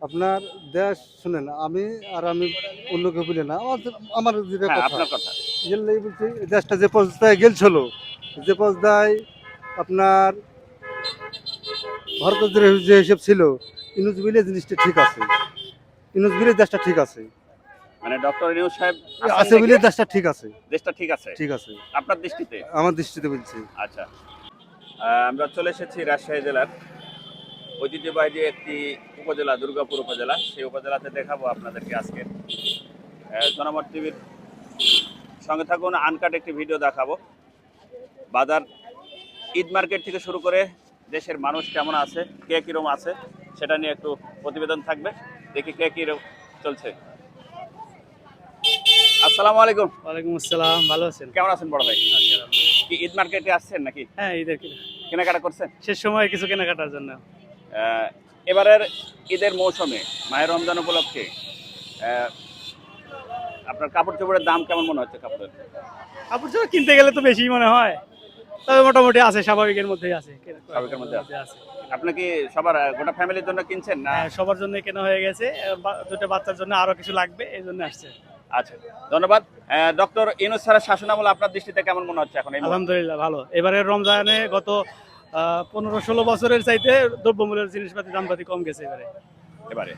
আপনার দেশ শুনেন, আমি অন্য কেউ বলি না, আমার যেটা হ্যাঁ, কথা আপনার কথা। গেলেই বলছি, এই দেশটা যে পর্যায়ে গেলছিল, যে পর্যায়ে আপনার ভারতের যে হিসেব ছিল, ইউনুস বিলে জিনিসটা ঠিক আছে, ইউনুস বিলে দেশটা ঠিক আছে, মানে ডক্টর ইউনূস সাহেব আছেন আছে দেখে বিলে দেশটা ঠিক আছে, দেশটা ঠিক আছে ঠিক আছে আপনার দৃষ্টিতে? আমার দৃষ্টিতে বলছি। আচ্ছা, আমরা চলে এসেছি রাজশাহী জেলার ঐতিহ্যবাহী একটি উপজেলা, দুর্গাপুর উপজেলা। সেই উপজেলাতে দেখাবো আপনাদেরকে আজকে জনমত টিভির সঙ্গে থাকুন। আনকাট একটি ভিডিও দেখাবো। বাজার, ঈদ মার্কেট থেকে শুরু করে দেশের মানুষ কেমন আছে, কে কিরম আছে, সেটা নিয়ে একটু প্রতিবেদন থাকবে। দেখি কে কিরম চলছে। আসসালামু আলাইকুম। ওয়ালাইকুম আসসালাম, ভালো আছেন? কেমন আছেন বড় ভাই? কি ঈদ মার্কেটে আসছেন নাকি? হ্যাঁ, ঈদের কেনাকাটা করছেন? শেষ সময় কিছু কেনাকাটার জন্য। এবারের ঈদের মৌসুমে মায়ের রমজান উপলক্ষে আপনার কাপড় চোপড়ের দাম কেমন মনে হচ্ছে? কাপড়ের কাপড় চোপড় কিনতে গেলে তো বেশি মনে হয়, তবে মোটামুটি আছে, স্বাভাবিকের মধ্যে আছে। স্বাভাবিকের মধ্যে আছে। আপনি কি সবার গোটা ফ্যামিলির জন্য কিনছেন না? হ্যাঁ, সবার জন্য কেনা হয়ে গেছে, দুটো বাচ্চার জন্য আরো কিছু লাগবে, এই জন্য আসছে। আচ্ছা, ধন্যবাদ। ডক্টর ইউনূস স্যারের শাসনামল আপনার দৃষ্টিতে কেমন মনে হচ্ছে এখন? আলহামদুলিল্লাহ ভালো। এবারের রমজানে গত 15-16 বছরের চাইতে দ্রব্যমূল্যের জিনিসপাতি দামপাতি কম গেছে এবারে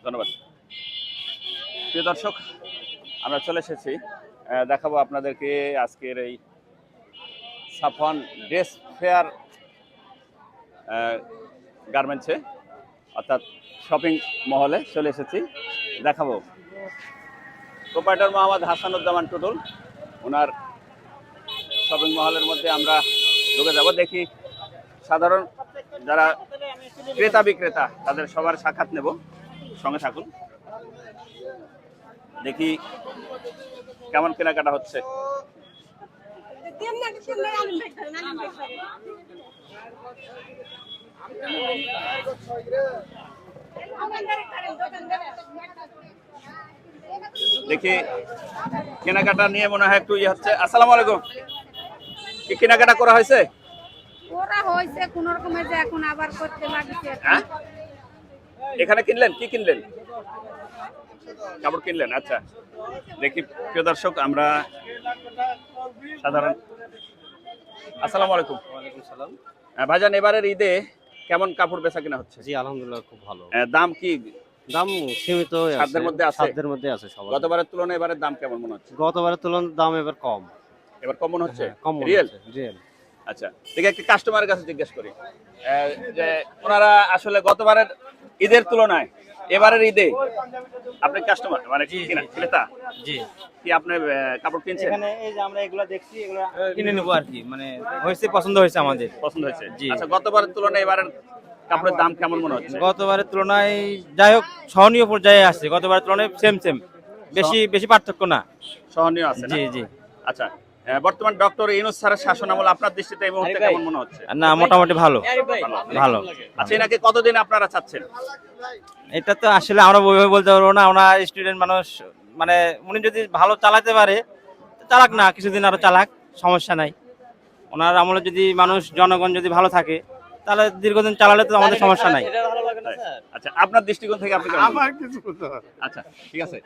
ধন্যবাদ। প্রিয় দর্শক, আমরা চলে এসেছি, দেখাবো আপনাদেরকে আজকের এই সাফওয়ান ড্রেস ফেয়ার গার্মেন্টসে, অর্থাৎ শপিং মহলে চলে এসেছি। দেখাবো প্রোপাইটার মোহাম্মদ হাসানুজ্জামান টুটুল, ওনার শপিং মহলের মধ্যে আমরা ঢুকে যাব। দেখি সাধারণ যারা ক্রেতা বিক্রেতা তাদের সবার সাক্ষাৎ নেব, সঙ্গে থাকুন। দেখি কেমন কেনাকাটা হচ্ছে। দেখি কেনাকাটা নিয়ে মনে হয় একটু ইয়ে হচ্ছে। আসসালামু আলাইকুম, কি কেনাকাটা করা হয়েছে? ওরা হয়েছে কোন রকমের, যে এখন আবার করতে লাগছে। হ্যাঁ, এখানে কিনলেন? কি কিনলেন? কাপড় কিনলেন? আচ্ছা, দেখি প্রিয় দর্শক, আমরা সাধারণ। আসসালামু আলাইকুম। ওয়ালাইকুম সালাম। ভাইজান, এবারের ঈদে কেমন কাপড় বেচা কিনা হচ্ছে? জি আলহামদুলিল্লাহ খুব ভালো। দাম কি দাম সীমিত সাধ্যের মধ্যে আছে? সাধ্যের মধ্যে আছে সবার। গতবারের তুলনায় এবারের দাম কেমন মনে হচ্ছে? গতবারের তুলনায় দাম এবার কম। এবার কম মনে হচ্ছে? কম রিয়েল? রিয়েল। আচ্ছা, দেখি একটি কাস্টমারের কাছে জিজ্ঞেস করি যে ওনারা আসলে গতবারের ঈদের তুলনায় এবারের ঈদে আপনি কাস্টমার মানে কি কিনা ক্রেতা? জি, কি আপনি কাপড় কিনছেন? এখানে এই যে আমরা এগুলা দেখছি, এগুলা কিনে নেব আর কি, মানে হয়েছে, পছন্দ হয়েছে আমাদের। পছন্দ হয়েছে? জি। আচ্ছা, গতবারের তুলনায় এবারের কাপড়ের দাম কেমন মনে হচ্ছে? গতবারের তুলনায় যাই হোক সহনীয় পর্যায়ে আছে, গতবারের তুলনায় সেম সেম, বেশি বেশি পার্থক্য না। সহনীয় আছে না? জি জি। আচ্ছা, বর্তমান ডক্টর ইউনূস স্যারের শাসনামল আপনার দৃষ্টিতে এই মুহূর্তে কেমন মনে হচ্ছে? না, মোটামুটি ভালো ভালো। আচ্ছা, এনাকে কতদিন আপনারা চাচ্ছেন? এটা তো আসলে আমরা ওইভাবে বলতে পারবো না, ওনার স্টুডেন্ট মানুষ, মানে উনি যদি ভালো চালাতে পারে চালাক, না কিছুদিন আরো চালাক, সমস্যা নাই। ওনার আমলে যদি মানুষ জনগণ যদি ভালো থাকে তাহলে দীর্ঘদিন চালালে তো আমাদের সমস্যা নাই। আচ্ছা, আপনার দৃষ্টিকোণ থেকে আপনি কেমন? আমার কিছু বলতে হবে। আচ্ছা, ঠিক আছে।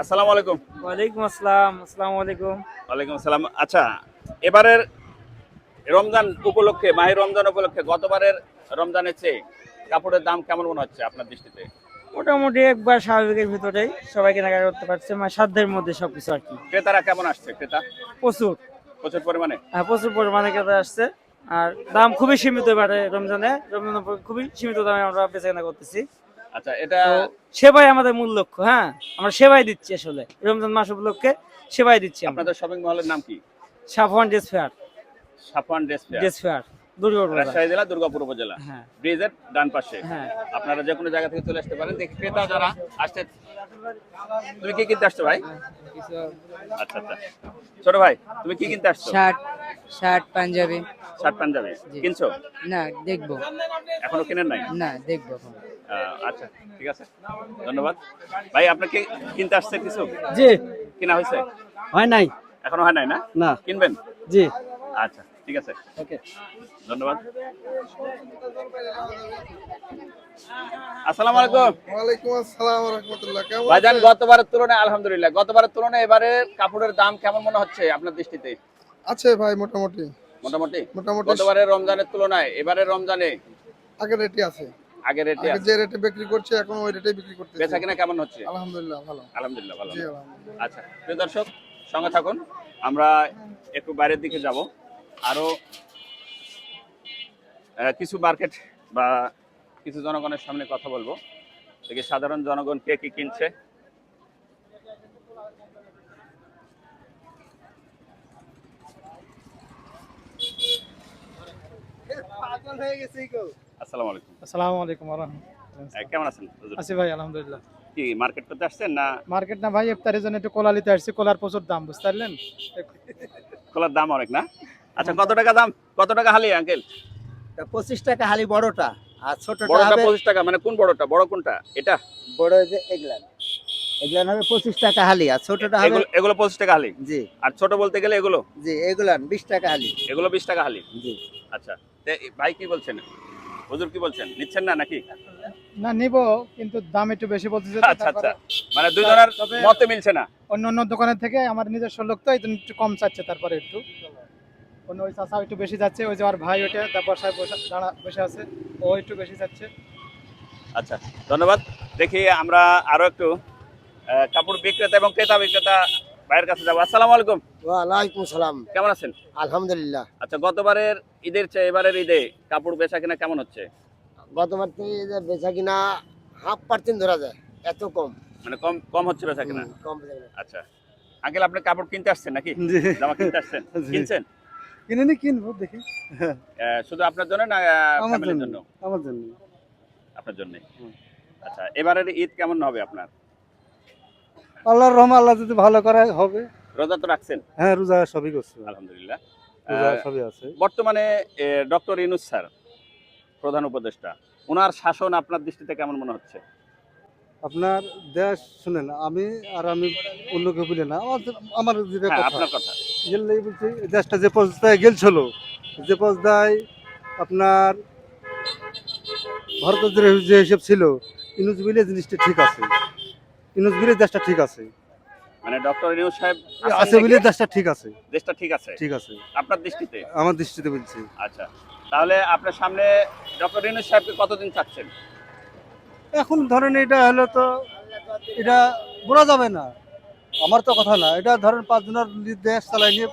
আসসালামু আলাইকুম। ওয়ালাইকুম আসসালাম। আসসালামু আলাইকুম। ওয়ালাইকুম আসসালাম। আচ্ছা, এবারের রমজান উপলক্ষে, মাহির রমজান উপলক্ষে গতবারের রমজানের চেয়ে কাপড়ের দাম কেমন মনে হচ্ছে আপনার দৃষ্টিতে? মোটামুটি একবার স্বাভাবিকের ভিতরেই সবাই কেনাকাটা করতে পারছে, মানে সাধ্যের মধ্যে সবকিছু আর কি। ক্রেতারা কেমন আসছে? ক্রেতা প্রচুর, প্রচুর পরিমাণে? হ্যাঁ প্রচুর পরিমাণে ক্রেতা আসছে। আর দাম খুবই সীমিত, এবারে রমজান খুবই সীমিত দামে আমরা বেচাকেনা করতেছি। আচ্ছা, এটা তো সেবাই আমাদের মূল লক্ষ্য। হ্যাঁ, আমরা সেবাই দিচ্ছি, আসলে রমজান মাস উপলক্ষে সেবাই দিচ্ছি আমরা। আপনাদের শপিং মহলের নাম কি? Safwan dress fair. Safwan dress fair, dress fair, Durgapur বাজার। রাজশাহী জেলা, দুর্গাপুর উপজেলা, হ্যাঁ ব্রিজের ডান পাশে। হ্যাঁ। আপনারা যে কোনো জায়গা থেকে চলে আসতে পারেন। দেখি ক্রেতা যারা আসছে। তুমি কি কিনতে আসছো ভাই? আচ্ছা আচ্ছা, ছোট ভাই তুমি কি কিনতে আসছো? Shirt, shirt panjabi. Shirt panjabi কিনছো? না, দেখবো। এখনো কিনেন নাই? না, দেখবো এখন। আচ্ছা, ঠিক আছে, ধন্যবাদ ভাই। আপনাকে কিনতে আসছে কিছু? জি। কিনা হয়েছে? হয় নাই এখনো হয় নাই না? না। কিনবেন? জি। আচ্ছা, ঠিক আছে, ওকে, ধন্যবাদ। আসসালামু আলাইকুম। ওয়ালাইকুম আসসালাম ওয়া রাহমাতুল্লাহ। কেমন ভাইজান, আছেন? গতবারের তুলনায় আলহামদুলিল্লাহ, গতবারের তুলনায় এবারে কাপড়ের দাম কেমন মনে হচ্ছে আপনার দৃষ্টিতে? আছে ভাই মোটামুটি মোটামুটি মোটামুটি গতবারের রমজানের তুলনায় এবারের রমজানে আগের রেটই আছে। আগের রেটে আগে যে রেটে বিক্রি করছে এখন ওই রেটে বিক্রি করতেছে। বেচা কিনা কেমন হচ্ছে? আলহামদুলিল্লাহ ভালো। আলহামদুলিল্লাহ ভালো। জি আলহামদুলিল্লাহ। আচ্ছা, প্রিয় দর্শক, সঙ্গে থাকুন, আমরা একটু বাইরের দিকে যাব, আরো কিছু মার্কেট বা কিছু জনগণের সামনে কথা বলবো, দেখি সাধারণ জনগণ কে কি কিনছে। আসসালামু আলাইকুম। আসসালামু আলাইকুম ওয়া রাহমাতুল্লাহ। কেমন আছেন হুজুর? আছি ভাই আলহামদুলিল্লাহ। কি মার্কেট করতে আসছেন না? মার্কেট না ভাই, ইফতারের জন্য একটু কলা নিতে আসছি। কলার প্রচুর দাম, বুঝতে পারলেন? কলার দাম অনেক না? আচ্ছা, কত টাকা দাম, কত টাকা হালি আঙ্কেল? 25 টাকা হালি বড়টা, আর ছোটটা বড়টা হবে 25 টাকা, মানে কোন বড়টা, বড় কোনটা এটা? বড় যে এগুলান হবে 25 টাকা হালি, আর ছোটটা হবে এগুলো এগুলো 25 টাকা হালি, জি আর ছোট বলতে গেলে এগুলো জি এগুলান 20 টাকা হালি। এগুলো 20 টাকা হালি। জি আচ্ছা, ভাই কি বলছেন, হুজুর কি বলছেন, নিচ্ছেন না নাকি? না নিব, কিন্তু দাম একটু বেশি বলতেছে। আচ্ছা আচ্ছা, মানে দুজনের তবে মতে মিলছে না। অন্য অন্য দোকানের থেকে আমার নিজস্ব লোক তো, এই জন্য একটু কম চাচ্ছে। তারপরে একটু অন্য ওই চাচা একটু বেশি যাচ্ছে, ওই যে আমার ভাই ওটা তারপর সাহেব বসে আছে, ও একটু বেশি যাচ্ছে। আচ্ছা, ধন্যবাদ। দেখি আমরা আরো একটু কাপড় বিক্রেতা এবং ক্রেতা বিক্রেতা ভাইয়ের কাছে যাবো। আসসালামু আলাইকুম। ওয়ালাইকুম সালাম। কেমন আছেন? আলহামদুলিল্লাহ। আচ্ছা, গতবারের ঈদের চেয়ে এবারের ঈদে কাপড় বেচা কিনা কেমন হচ্ছে? গতবার থেকে যে বেচা কিনা 0.5% ধরা যায়, এত কম। মানে কম কম হচ্ছে বেচা কিনা? কম বেচা কিনা। আচ্ছা, আঙ্কেল আপনি কাপড় কিনতে আসছেন নাকি? জি জামা কিনতে আসছেন? জি। কিনছেন? কিনে কিনবো দেখি। শুধু আপনার জন্য না আমার ফ্যামিলির জন্য জন্য? আমার জন্য। আপনার জন্য। আচ্ছা, এবারের ঈদ কেমন হবে আপনার? আল্লাহর রহমত, আল্লাহ যদি ভালো করে হবে। রোজা তো রাখছেন? হ্যাঁ, রোজা সবই করছে, আলহামদুলিল্লাহ। রোজা সবই আছে। বর্তমানে ডক্টর ইউনূস স্যার, প্রধান উপদেষ্টা, ওনার শাসন আপনার দৃষ্টিতে কেমন মনে হচ্ছে? আপনার দেশ শুনেন, আমি অন্য কেউ বলি না, আমার যেটা হ্যাঁ, কথা আপনার কথা। গেলেই বলছি, দেশটা যে পর্যায়ে গেছিল, যে পর্যায়ে আপনার ভারতের যে হিসেব ছিল, ইউনূস বিলে জিনিসটা ঠিক আছে, ইউনূস বিলে দেশটা ঠিক আছে, মানে ডক্টর ইউনূস সাহেব আছে বিলে দেশটা ঠিক আছে, দেশটা ঠিক আছে ঠিক আছে আপনার দৃষ্টিতে? আমার দৃষ্টিতে বলছি। আচ্ছা, তাহলে আপনার সামনে ডক্টর ইউনূস সাহেবকে কতদিন চাচ্ছেন? এখন ধরেন এটা হলো তো, এটা বলা যাবে না, আমার তো কথা না, এটা ধরেন 5 জনের দেশ চালাই নিয়ে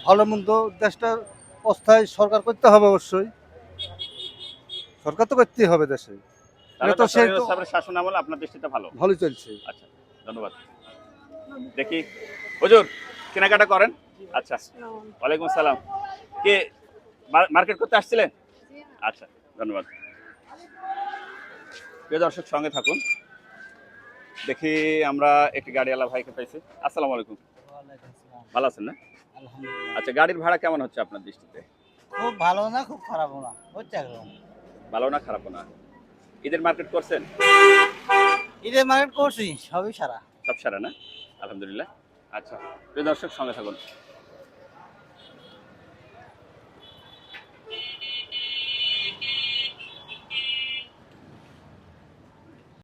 ভালো মন্দ দেশটা অস্থায়ী সরকার করতে হবে, অবশ্যই সরকার তো করতেই হবে দেশে। তাহলে এটা তো ডক্টর সেই ইউনূস তো সাহেবের শাসন আমল আপনার দৃষ্টিতে ভালো? ভালোই চলছে। আচ্ছা, ধন্যবাদ। দেখি হুজুর, কেনাকাটা করেন? আচ্ছা, ওয়ালাইকুম আসসালাম। কে মার্কেট করতে আসছিলেন? আচ্ছা, ধন্যবাদ। প্রিয় দর্শক, সঙ্গে থাকুন, দেখি আমরা একটি গাড়িওয়ালা ভাইকে পাইছি। আসসালামু আলাইকুম। ভালো আছেন না? আচ্ছা, গাড়ির ভাড়া কেমন হচ্ছে আপনার দৃষ্টিতে? খুব ভালো না, খুব খারাপও না, হচ্ছে একরকম। ভালো না খারাপও না? ঈদের মার্কেট করছেন? ঈদের মার্কেট করছি, সবই সারা। সব সারা না? আলহামদুলিল্লাহ। আচ্ছা, প্রিয় দর্শক, সঙ্গে থাকুন।